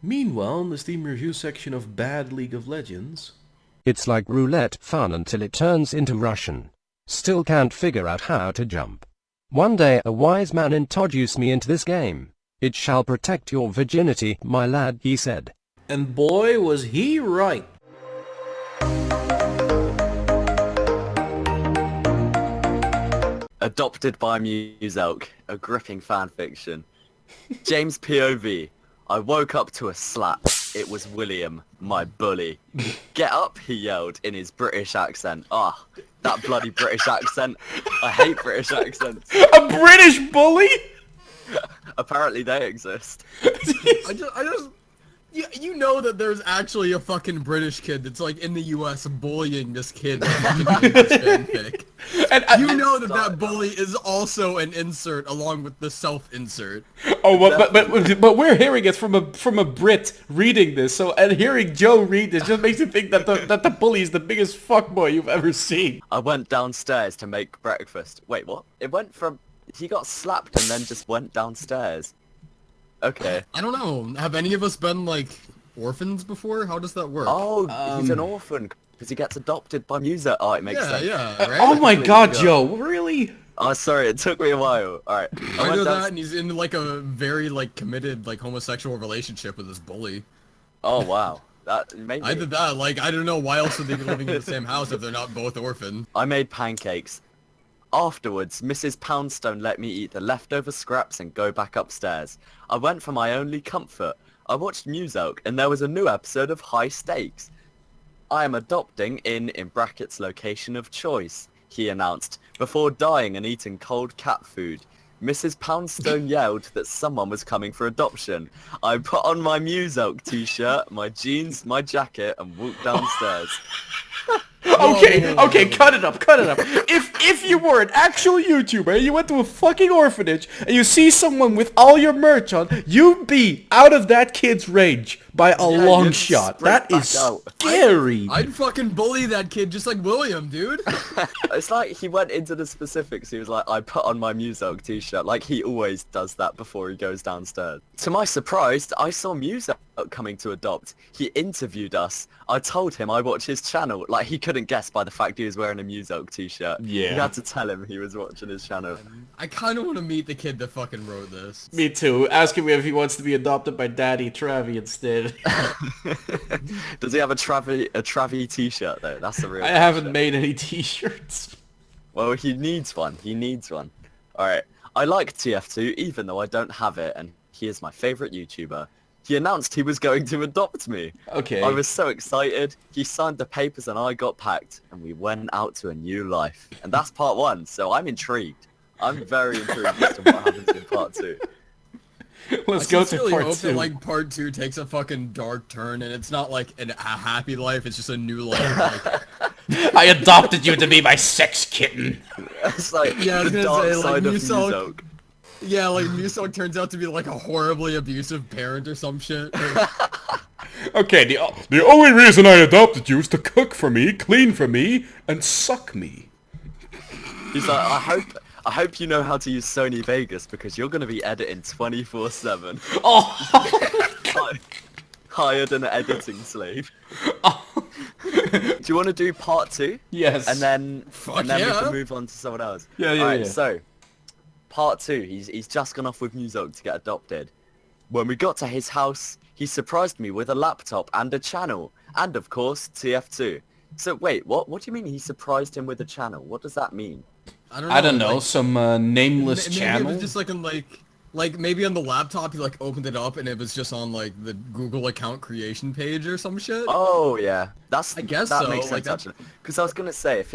Meanwhile, in the Steam review section of Bad League of Legends... It's like roulette fun until it turns into Russian. Still can't figure out how to jump. One day a wise man introduced me into this game. It shall protect your virginity, my lad, he said. And boy, was he right. Adopted by Muselk, a gripping fanfiction. James POV. I woke up to a slap. It was William, my bully. Get up, he yelled in his British accent. Ah, that bloody British accent. I hate British accents. A British bully? Apparently they exist. You know that there's actually a fucking British kid that's like in the US bullying this kid in fucking English fanfic. And you know that bully is also an insert along with the self-insert. Oh, but we're hearing it from a Brit reading this. So and hearing Joe read this just makes you think that the bully is the biggest fuckboy you've ever seen. I went downstairs to make breakfast. Wait, what? It went from he got slapped and then just went downstairs. Okay. I don't know. Have any of us been, like, orphans before? How does that work? Oh, he's an orphan because he gets adopted by Muselk. Oh, it makes sense. Yeah, right? Oh my god, Joe, really? Oh, sorry, it took me a while. Alright. I know that, and he's in, like, a very, like, committed, like, homosexual relationship with his bully. Oh, wow. That maybe. I did that. Like, I don't know why else would they be living in the same house if they're not both orphans. I made pancakes. Afterwards, Mrs. Poundstone let me eat the leftover scraps and go back upstairs. I went for my only comfort. I watched Muselk, and there was a new episode of High Stakes. I am adopting in brackets location of choice, he announced, before dying and eating cold cat food. Mrs. Poundstone yelled that someone was coming for adoption. I put on my Muselk t-shirt, my jeans, my jacket, and walked downstairs. Okay, cut it up. If you were an actual YouTuber and you went to a fucking orphanage and you see someone with all your merch on, you'd be out of that kid's range by a long shot. That is scary. I'd fucking bully that kid just like William, dude. It's like he went into the specifics. He was like, I put on my Muselk t-shirt. Like he always does that before he goes downstairs. To my surprise, I saw Muselk coming to adopt. He interviewed us. I told him I watch his channel. Like he couldn't guess by the fact he was wearing a Muselk t-shirt. Yeah. You had to tell him he was watching his channel. I kind of want to meet the kid that fucking wrote this. Me too. Ask him if he wants to be adopted by Daddy Travi instead. Does he have a Travi t-shirt though? That's the real I haven't made any t-shirts. Well, he needs one. Alright. I like TF2 even though I don't have it, and he is my favourite YouTuber. He announced he was going to adopt me. Okay. I was so excited. He signed the papers and I got packed, and we went out to a new life. And that's part 1, so I'm intrigued. I'm very intrigued as to what happens in part 2. Let's go to part 2. That, like, part 2 takes a fucking dark turn, and it's not like a happy life, it's just a new life. Like... I adopted you to be my sex kitten. It's like yeah, I was the gonna dark say, like, side of Muselk. Muselk. Yeah, like, Muselk turns out to be, like, a horribly abusive parent or some shit. Okay, the only reason I adopted you is to cook for me, clean for me, and suck me. He's like, I hope you know how to use Sony Vegas because you're going to be editing 24/7. Oh! Hired an editing slave. Do you want to do part 2? Yes. And then we yeah. can move on to someone else. Yeah. Alright, so part 2, he's just gone off with Muselk to get adopted. When we got to his house, he surprised me with a laptop and a channel, and of course TF2. So wait, what do you mean he surprised him with a channel? What does that mean? I don't know, like, some nameless channel? Maybe it was just like like maybe on the laptop he like opened it up and it was just on like the Google account creation page or some shit. Oh yeah, I guess that so. makes sense like, actually. Because I was gonna say if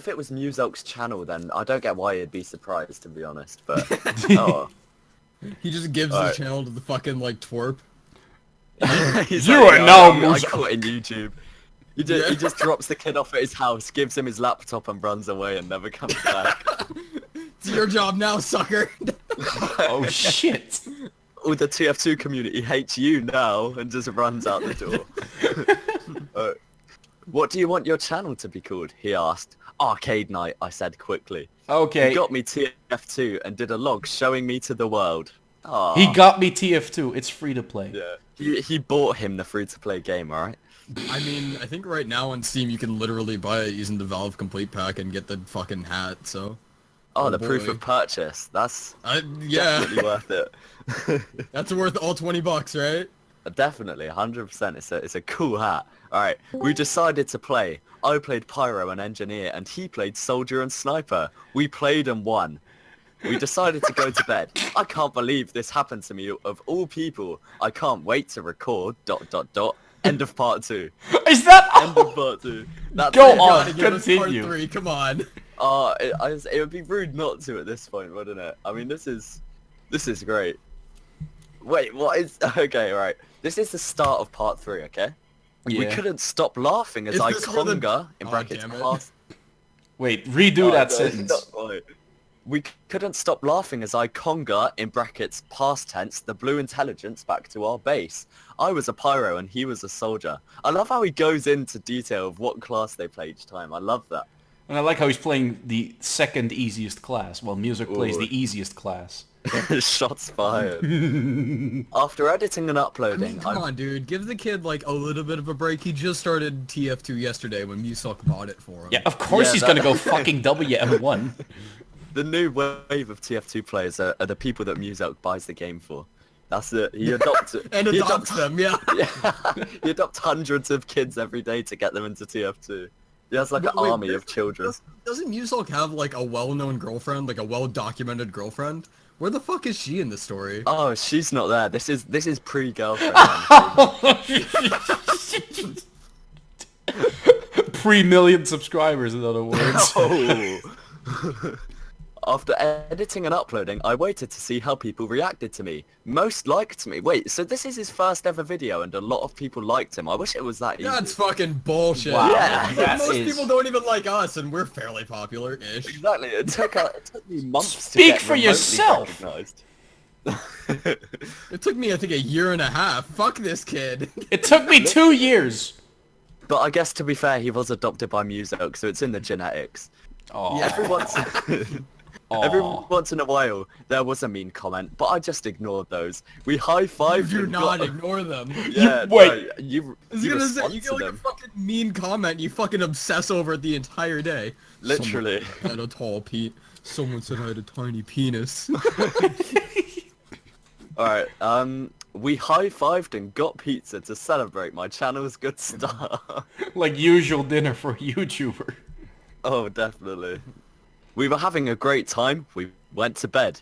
it was Muselk's channel, then I don't get why he'd be surprised, to be honest. But oh, he just gives the channel to the fucking like twerp. He's you like, are now I quit in YouTube. He just drops the kid off at his house, gives him his laptop and runs away and never comes back. It's your job now, sucker. Oh shit. All the TF2 community hates you now and just runs out the door. What do you want your channel to be called? He asked. Arcade Night, I said quickly. Okay. He got me TF2 and did a log showing me to the world. Aww. He got me TF2. It's free to play. Yeah. He bought him the free-to-play game, alright? I mean, I think right now on Steam you can literally buy it using the Valve Complete Pack and get the fucking hat, so... Oh, the proof of purchase. That's yeah. definitely worth it. That's worth all 20 bucks, right? Definitely, 100%. It's a cool hat. Alright, we decided to play. I played Pyro and Engineer, and he played Soldier and Sniper. We played and won. We decided to go to bed. I can't believe this happened to me, of all people. I can't wait to record... ... End of part 2. Is that... End of part 2. That's Go it. on, Give us part continue. 3, come on. It would be rude not to at this point, wouldn't it? I mean, this is great. Wait, what is... Okay, right. This is the start of part 3, okay? Yeah. We couldn't stop laughing as Is I this where the- conga, in Oh, brackets, damn it. past... Wait, redo Oh, that no, sentence. it's not right. We couldn't stop laughing as I conga, in brackets, past tense, the blue intelligence back to our base. I was a pyro and he was a soldier. I love how he goes into detail of what class they play each time. I love that. And I like how he's playing the second easiest class, while Muselk plays Ooh. the easiest class. Shots fired. After editing and uploading, Come on, dude. Give the kid, like, a little bit of a break. He just started TF2 yesterday when Muselk bought it for him. Yeah, of course Yeah, he's that- gonna go fucking WM1. the new wave of TF2 players are the people that Muselk buys the game for. That's it. He adopts it. And adopts them, yeah. Yeah. He adopts hundreds of kids every day to get them into TF2. He has like an Wait, army of children. Doesn't Muselk have, like, a well-known girlfriend? Like, a well-documented girlfriend? Where the fuck is she in the story? Oh, she's not there. This is pre-girlfriend. Pre-million subscribers, in other words. Oh. After editing and uploading, I waited to see how people reacted to me. Most liked me. Wait, so this is his first ever video and a lot of people liked him. I wish it was that easy. That's fucking bullshit. Wow, Yeah, that Most is- people don't even like us, and we're fairly popular-ish. Exactly. It took me months to Speak get for remotely yourself. recognized. It took me, I think, a year and a half. Fuck this kid. It took me 2 years. But I guess to be fair, he was adopted by Muselk, so it's in the genetics. Oh, Every once in a while, there was a mean comment, but I just ignored those. We high-fived Do and not got... ignore them. Yeah, Wait. no, you I was gonna say, respond you to get like a them. fucking mean comment, you fucking obsess over it the entire day. Literally. Someone had a tall Someone said I had a tiny penis. Alright, we high-fived and got pizza to celebrate my channel's good start. like usual dinner for a YouTuber. Oh, definitely. We were having a great time. We went to bed.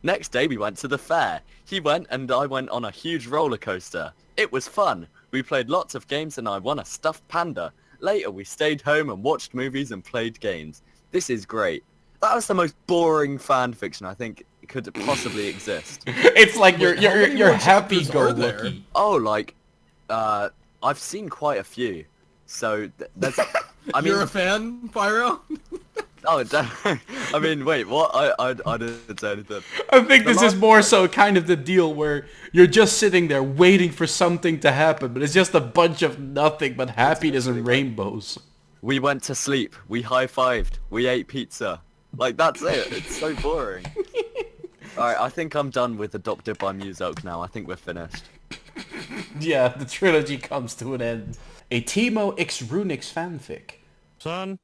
Next day, we went to the fair. He went and I went on a huge roller coaster. It was fun. We played lots of games and I won a stuffed panda. Later, we stayed home and watched movies and played games. This is great. That was the most boring fan fiction I think could possibly exist. It's like Wait, how many you're more chapters are happy-go-lucky. Oh, like, I've seen quite a few. So, there's... I mean... You're a fan, Pyro? Oh, I mean, wait, what? I didn't say anything. I think this is more so kind of the deal where you're just sitting there waiting for something to happen, but it's just a bunch of nothing but happiness and rainbows. We went to sleep. We high-fived. We ate pizza. Like, that's it. It's so boring. Alright, I think I'm done with Adopted by Muselk now. I think we're finished. Yeah, the trilogy comes to an end. A Timo X Runix fanfic. Son,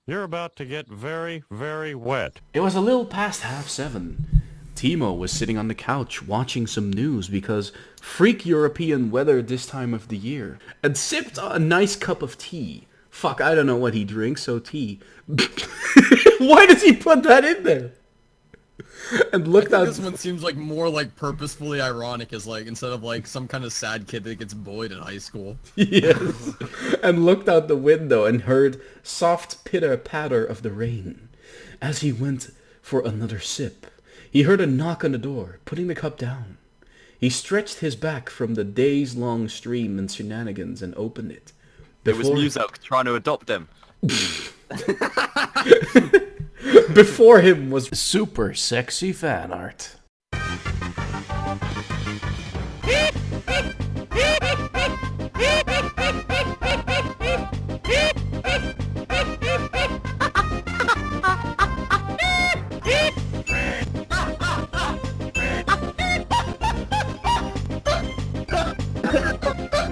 you're about to get very, very wet. It was a little past 7:30. Timo was sitting on the couch watching some news because freak European weather this time of the year, and sipped a nice cup of tea. Fuck, I don't know what he drinks, so tea. Why does he put that in there? And looked out. This one seems like more like purposefully ironic, as like instead of like some kind of sad kid that gets bullied in high school. Yes. And looked out the window and heard soft pitter-patter of the rain. As he went for another sip, he heard a knock on the door, putting the cup down. He stretched his back from the days-long stream and shenanigans and opened it. It was Muselk trying to adopt him. Before him was super sexy fan art.